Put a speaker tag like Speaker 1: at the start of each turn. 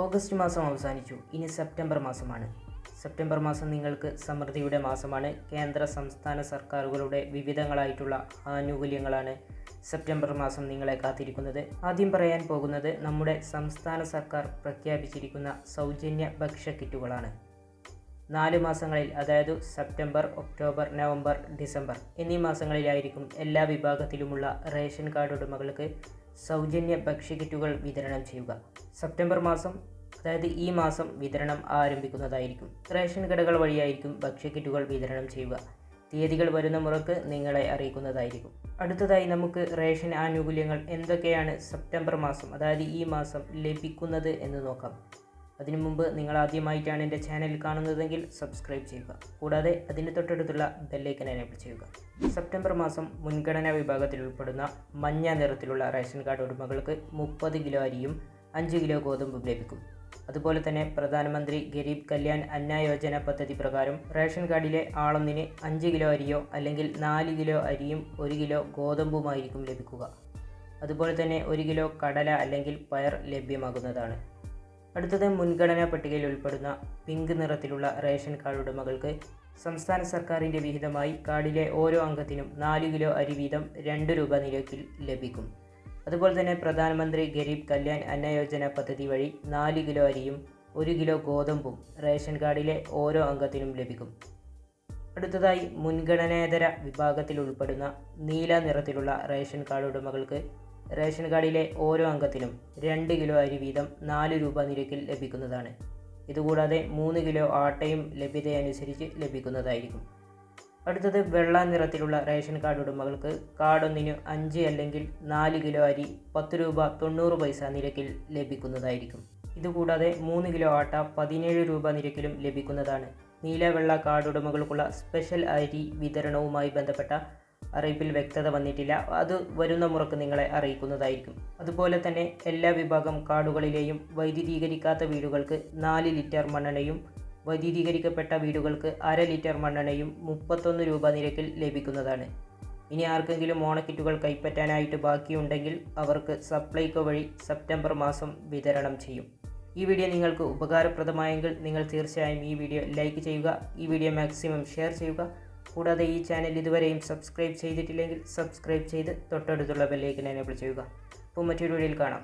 Speaker 1: August മാസം അവസാനിച്ചു. ഇനി സെപ്റ്റംബർ മാസമാണ്. സെപ്റ്റംബർ മാസം നിങ്ങൾക്ക് സമൃദ്ധിയുടെ മാസമാണ്. കേന്ദ്ര സംസ്ഥാന സർക്കാരുകളുടെ വിവിധങ്ങളായിട്ടുള്ള ആനുകൂല്യങ്ങളാണ് സെപ്റ്റംബർ മാസം നിങ്ങളെ കാത്തിരിക്കുന്നത്. ആദ്യം പറയാൻ പോകുന്നത് നമ്മുടെ സംസ്ഥാന സർക്കാർ പ്രഖ്യാപിച്ചിരിക്കുന്ന സൗജന്യ ഭക്ഷ്യ കിറ്റുകളാണ്. 4 മാസങ്ങളിൽ, അതായത് സെപ്റ്റംബർ, ഒക്ടോബർ, നവംബർ, ഡിസംബർ എന്നീ മാസങ്ങളിലായിരിക്കും എല്ലാ വിഭാഗത്തിലുമുള്ള റേഷൻ കാർഡ് ഉടമകൾക്ക് സൗജന്യ ഭക്ഷ്യ കിറ്റുകൾ വിതരണം ചെയ്യുക. സെപ്റ്റംബർ മാസം, അതായത് ഈ മാസം വിതരണം ആരംഭിക്കുന്നതായിരിക്കും. റേഷൻ കടകൾ വഴിയായിരിക്കും ഭക്ഷ്യ കിറ്റുകൾ വിതരണം ചെയ്യുക. തീയതികൾ വരുന്ന മുറക്ക് നിങ്ങളെ അറിയിക്കുന്നതായിരിക്കും. അടുത്തതായി നമുക്ക് റേഷൻ ആനുകൂല്യങ്ങൾ എന്തൊക്കെയാണ് സെപ്റ്റംബർ മാസം, അതായത് ഈ മാസം ലഭിക്കുന്നത് എന്ന് നോക്കാം. അതിനു മുമ്പ് നിങ്ങൾ ആദ്യമായിട്ടാണ് എൻ്റെ ചാനൽ കാണുന്നതെങ്കിൽ സബ്സ്ക്രൈബ് ചെയ്യുക. കൂടാതെ അതിന് തൊട്ടടുത്തുള്ള ബെല്ലൈക്കൻ എനേബിൾ ചെയ്യുക. സെപ്റ്റംബർ മാസം മുൻഗണനാ വിഭാഗത്തിൽ ഉൾപ്പെടുന്ന മഞ്ഞ നിറത്തിലുള്ള റേഷൻ കാർഡ് ഉടമകൾക്ക് 30 കിലോ അരിയും 5 കിലോ ഗോതമ്പും ലഭിക്കും. അതുപോലെ തന്നെ പ്രധാനമന്ത്രി ഗരീബ് കല്യാൺ അന്ന യോജന പദ്ധതി പ്രകാരം റേഷൻ കാർഡിലെ ആളൊന്നിന് 5 കിലോ അരിയോ അല്ലെങ്കിൽ 4 കിലോ അരിയും 1 കിലോ ഗോതമ്പുമായിരിക്കും ലഭിക്കുക. അതുപോലെ തന്നെ 1 കിലോ കടല അല്ലെങ്കിൽ പയർ ലഭ്യമാകുന്നതാണ്. അടുത്തത് മുൻഗണനാ പട്ടികയിൽ ഉൾപ്പെടുന്ന പിങ്ക് നിറത്തിലുള്ള റേഷൻ കാർഡ് ഉടമകൾക്ക് സംസ്ഥാന സർക്കാരിൻ്റെ വിഹിതമായി കാർഡിലെ ഓരോ അംഗത്തിനും 4 കിലോ അരി വീതം 2 രൂപ നിരക്കിൽ ലഭിക്കും. അതുപോലെ തന്നെ പ്രധാനമന്ത്രി ഗരീബ് കല്യാൺ അന്ന യോജന പദ്ധതി വഴി 4 കിലോ അരിയും 1 കിലോ ഗോതമ്പും റേഷൻ കാർഡിലെ ഓരോ അംഗത്തിനും ലഭിക്കും. അടുത്തതായി മുൻഗണനേതര വിഭാഗത്തിൽ ഉൾപ്പെടുന്ന നീല നിറത്തിലുള്ള റേഷൻ കാർഡ് ഉടമകൾക്ക് റേഷൻ കാർഡിലെ ഓരോ അംഗത്തിനും 2 കിലോ അരി വീതം 4 രൂപ നിരക്കിൽ ലഭിക്കുന്നതാണ്. ഇതുകൂടാതെ 3 കിലോ ആട്ടയും ലഭ്യതയനുസരിച്ച് ലഭിക്കുന്നതായിരിക്കും. അടുത്തത് വെള്ള നിറത്തിലുള്ള റേഷൻ കാർഡ് ഉടമകൾക്ക് കാർഡ് ഒന്നിന് 5 അല്ലെങ്കിൽ 4 കിലോ അരി 10 രൂപ 90 പൈസ നിരക്കിൽ ലഭിക്കുന്നതായിരിക്കും. ഇതുകൂടാതെ 3 കിലോ ആട്ട 17 രൂപ നിരക്കിലും ലഭിക്കുന്നതാണ്. നീല വെള്ള കാർഡ് ഉടമകൾക്കുള്ള സ്പെഷ്യൽ അരി വിതരണവുമായി ബന്ധപ്പെട്ട അറിയിപ്പിൽ വ്യക്തത വന്നിട്ടില്ല. അത് വരുന്ന മുറക്ക് നിങ്ങളെ അറിയിക്കുന്നതായിരിക്കും. അതുപോലെ തന്നെ എല്ലാ വിഭാഗം കാർഡുകളിലെയും വൈദ്യുതീകരിക്കാത്ത വീടുകൾക്ക് 4 ലിറ്റർ മണ്ണെണ്ണയും വൈദ്യുതീകരിക്കപ്പെട്ട വീടുകൾക്ക് 1/2 ലിറ്റർ മണ്ണെണ്ണയും 31 രൂപ നിരക്കിൽ ലഭിക്കുന്നതാണ്. ഇനി ആർക്കെങ്കിലും ഓണക്കിറ്റുകൾ കൈപ്പറ്റാനായിട്ട് ബാക്കിയുണ്ടെങ്കിൽ അവർക്ക് സപ്ലൈകോ വഴി സെപ്റ്റംബർ മാസം വിതരണം ചെയ്യും. ഈ വീഡിയോ നിങ്ങൾക്ക് ഉപകാരപ്രദമായെങ്കിൽ നിങ്ങൾ തീർച്ചയായും ഈ വീഡിയോ ലൈക്ക് ചെയ്യുക. ഈ വീഡിയോ മാക്സിമം ഷെയർ ചെയ്യുക. കൂടാതെ ഈ ചാനൽ ഇതുവരെയും സബ്സ്ക്രൈബ് ചെയ്തിട്ടില്ലെങ്കിൽ സബ്സ്ക്രൈബ് ചെയ്ത് തൊട്ടടുത്തുള്ള ബെല്ലൈക്കൻ എനേബിൾ ചെയ്യുക. അപ്പോൾ മറ്റൊരു വീഡിയോയിൽ കാണാം.